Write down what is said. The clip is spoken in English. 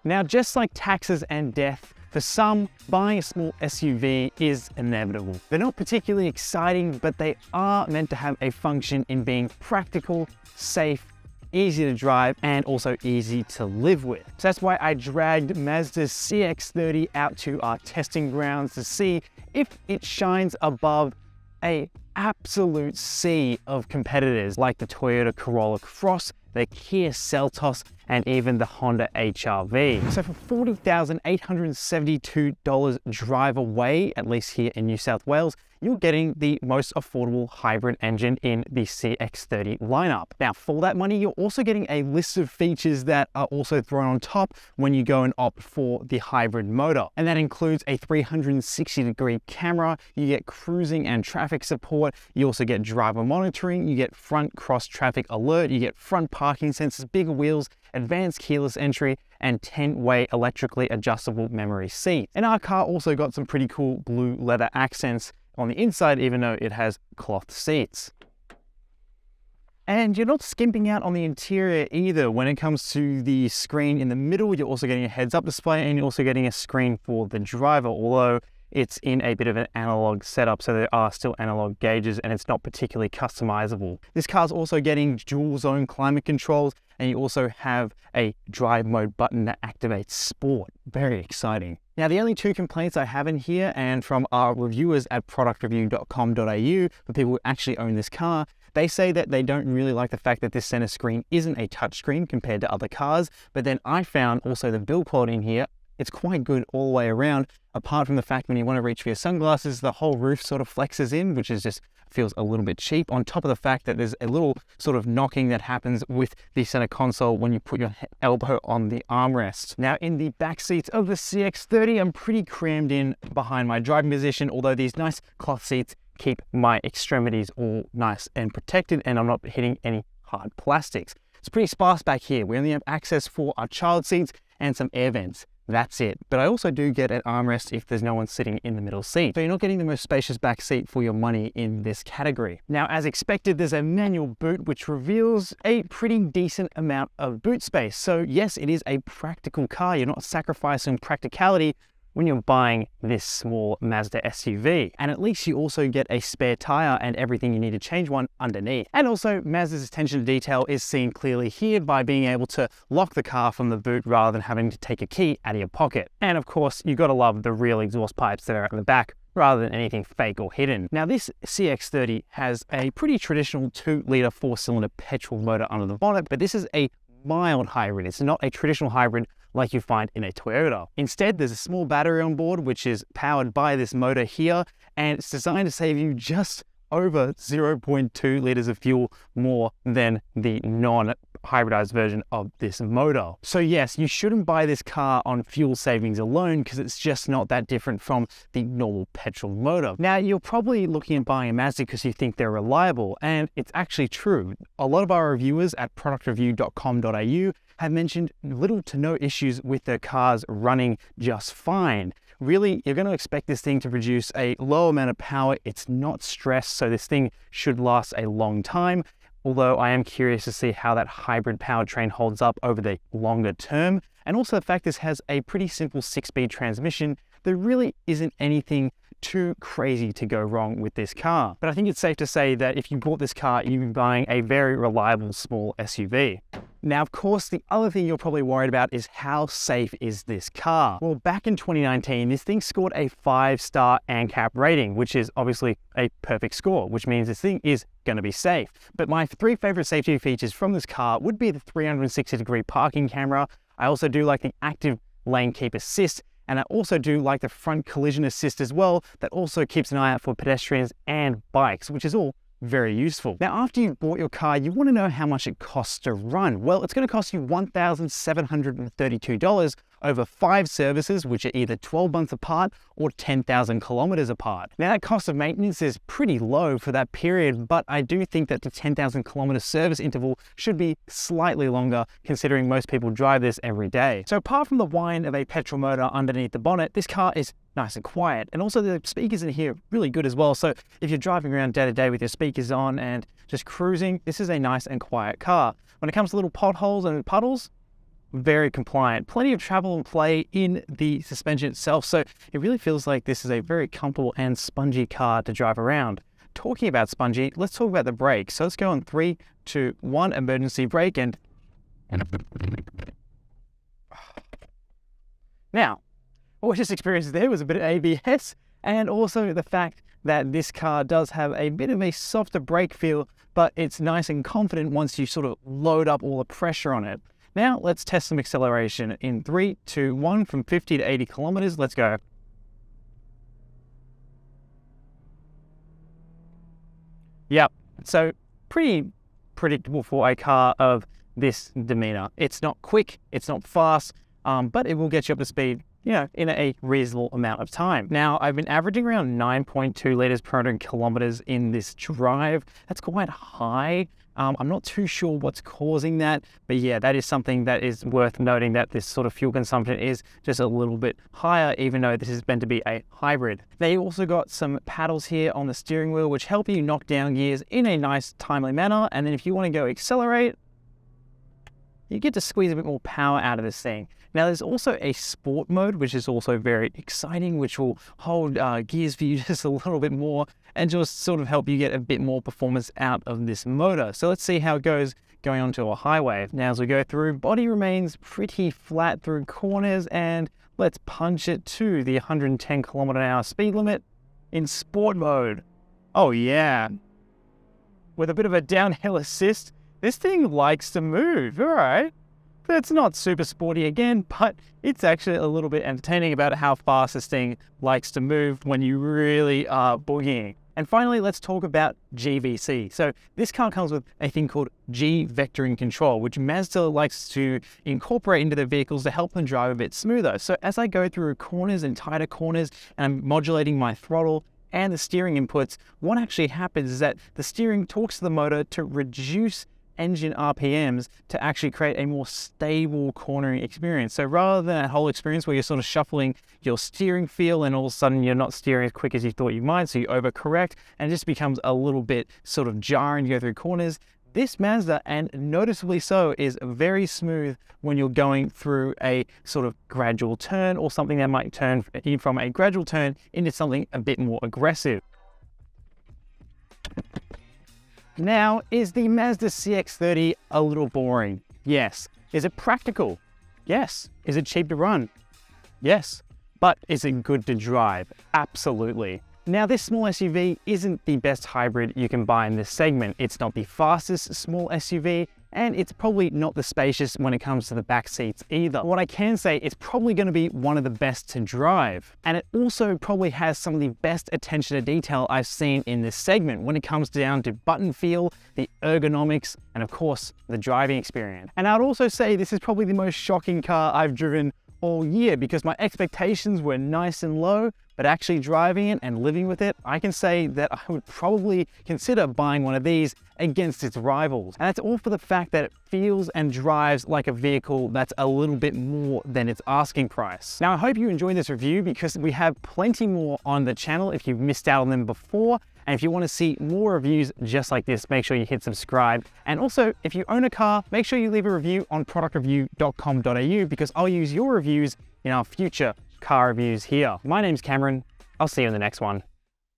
Now, just like taxes and death, for some, buying a small SUV is inevitable. They're not particularly exciting, but they are meant to have a function in being practical, safe, easy to drive, and also easy to live with. So that's why I dragged Mazda's CX-30 out to our testing grounds to see if it shines above an absolute sea of competitors like the Toyota Corolla Cross, the Kia Seltos, and even the Honda HR-V. So for $40,872 drive away, at least here in New South Wales, you're getting the most affordable hybrid engine in the CX-30 lineup. Now, for that money, you're also getting a list of features that are also thrown on top when you go and opt for the hybrid motor. And that includes a 360-degree camera, you get cruising and traffic support, you also get driver monitoring, you get front cross traffic alert, you get front parking sensors, bigger wheels, advanced keyless entry, and 10-way electrically adjustable memory seat. And our car also got some pretty cool blue leather accents on the inside, even though it has cloth seats. And you're not skimping out on the interior either. When it comes to the screen in the middle, you're also getting a heads-up display, and you're also getting a screen for the driver, although it's in a bit of an analog setup, so there are still analog gauges and it's not particularly customizable. This car's also getting dual zone climate controls, and you also have a drive mode button that activates sport. Very exciting. Now, the only two complaints I have in here, and from our reviewers at productreview.com.au, for people who actually own this car, they say that they don't really like the fact that this center screen isn't a touchscreen compared to other cars, but then I found also the build quality in here, it's quite good all the way around, apart from the fact when you want to reach for your sunglasses, the whole roof sort of flexes in, which is just feels a little bit cheap, on top of the fact that there's a little sort of knocking that happens with the center console when you put your elbow on the armrest. Now, in the back seats of the CX-30, I'm pretty crammed in behind my driving position, although these nice cloth seats keep my extremities all nice and protected, and I'm not hitting any hard plastics. It's pretty sparse back here. We only have access for our child seats and some air vents. That's it. But I also do get an armrest if there's no one sitting in the middle seat. So you're not getting the most spacious back seat for your money in this category. Now, as expected, there's a manual boot which reveals a pretty decent amount of boot space. So yes, it is a practical car. You're not sacrificing practicality when you're buying this small Mazda SUV. And at least you also get a spare tire and everything you need to change one underneath. And also, Mazda's attention to detail is seen clearly here by being able to lock the car from the boot rather than having to take a key out of your pocket. And of course, you gotta love the real exhaust pipes that are at the back rather than anything fake or hidden. Now, this CX-30 has a pretty traditional 2-litre 4-cylinder petrol motor under the bonnet, but this is a mild hybrid. It's not a traditional hybrid like you find in a Toyota. Instead, there's a small battery on board which is powered by this motor here, and it's designed to save you just over 0.2 litres of fuel more than the non-hybridized version of this motor. So yes, you shouldn't buy this car on fuel savings alone because it's just not that different from the normal petrol motor. Now, you're probably looking at buying a Mazda because you think they're reliable, and it's actually true. A lot of our reviewers at productreview.com.au have mentioned little to no issues with their cars running just fine. Really, you're going to expect this thing to produce a low amount of power. It's not stressed, so this thing should last a long time. Although I am curious to see how that hybrid powertrain holds up over the longer term. And also the fact this has a pretty simple 6-speed transmission. There really isn't anything too crazy to go wrong with this car. But I think it's safe to say that if you bought this car, you'd be buying a very reliable small SUV. Now, of course, the other thing you're probably worried about is how safe is this car? Well, back in 2019, this thing scored a 5-star ANCAP rating, which is obviously a perfect score, which means this thing is going to be safe. But my 3 favorite safety features from this car would be the 360-degree parking camera. I also do like the active lane keep assist, and I also do like the front collision assist as well, that also keeps an eye out for pedestrians and bikes, which is all very useful. Now, after you've bought your car, you want to know how much it costs to run. Well, it's going to cost you $1,732 over 5 services, which are either 12 months apart or 10,000 kilometers apart. Now, that cost of maintenance is pretty low for that period, but I do think that the 10,000 kilometer service interval should be slightly longer, considering most people drive this every day. So apart from the whine of a petrol motor underneath the bonnet, this car is nice and quiet. And also the speakers in here are really good as well. So if you're driving around day to day with your speakers on and just cruising, this is a nice and quiet car. When it comes to little potholes and puddles, very compliant, plenty of travel and play in the suspension itself. So it really feels like this is a very comfortable and spongy car to drive around. Talking about spongy, let's talk about the brakes. So let's go on 3, 2, 1, emergency brake, and now, what we just experienced there was a bit of ABS, and also the fact that this car does have a bit of a softer brake feel, but it's nice and confident once you sort of load up all the pressure on it. Now, let's test some acceleration in 3, 2, 1, from 50 to 80 kilometers. Let's go. Yep, so pretty predictable for a car of this demeanor. It's not quick, it's not fast, but it will get you up to speed, you know, in a reasonable amount of time. Now, I've been averaging around 9.2 liters per 100 kilometers in this drive. That's quite high. I'm not too sure what's causing that, but yeah, that is something that is worth noting, that this sort of fuel consumption is just a little bit higher, even though this is meant to be a hybrid. Now, you also got some paddles here on the steering wheel, which help you knock down gears in a nice, timely manner. And then if you want to go accelerate, you get to squeeze a bit more power out of this thing. Now, there's also a sport mode, which is also very exciting, which will hold gears for you just a little bit more and just sort of help you get a bit more performance out of this motor. So let's see how it goes going onto a highway. Now, as we go through, body remains pretty flat through corners, and let's punch it to the 110 km/h speed limit in sport mode. Oh yeah. With a bit of a downhill assist, this thing likes to move, all right. That's not super sporty again, but it's actually a little bit entertaining about how fast this thing likes to move when you really are boogieing. And finally, let's talk about GVC. So this car comes with a thing called G vectoring control, which Mazda likes to incorporate into their vehicles to help them drive a bit smoother. So as I go through corners and tighter corners, and I'm modulating my throttle and the steering inputs, what actually happens is that the steering talks to the motor to reduce engine RPMs to actually create a more stable cornering experience. So rather than that whole experience where you're sort of shuffling your steering feel and all of a sudden you're not steering as quick as you thought you might, so you overcorrect and it just becomes a little bit sort of jarring to go through corners, this Mazda, and noticeably so, is very smooth when you're going through a sort of gradual turn or something that might turn from a gradual turn into something a bit more aggressive. Now, is the Mazda CX-30 a little boring? Yes. Is it practical? Yes. Is it cheap to run? Yes. But is it good to drive? Absolutely. Now, this small SUV isn't the best hybrid you can buy in this segment. It's not the fastest small SUV, and it's probably not the spacious when it comes to the back seats either. What I can say, it's probably going to be one of the best to drive. And it also probably has some of the best attention to detail I've seen in this segment when it comes down to button feel, the ergonomics, and of course, the driving experience. And I'd also say this is probably the most shocking car I've driven all year, because my expectations were nice and low, but actually driving it and living with it, I can say that I would probably consider buying one of these against its rivals. And that's all for the fact that it feels and drives like a vehicle that's a little bit more than its asking price. Now, I hope you enjoyed this review, because we have plenty more on the channel if you've missed out on them before. And if you want to see more reviews just like this, make sure you hit subscribe. And also, if you own a car, make sure you leave a review on productreview.com.au, because I'll use your reviews in our future car reviews here. My name's Cameron. I'll see you in the next one.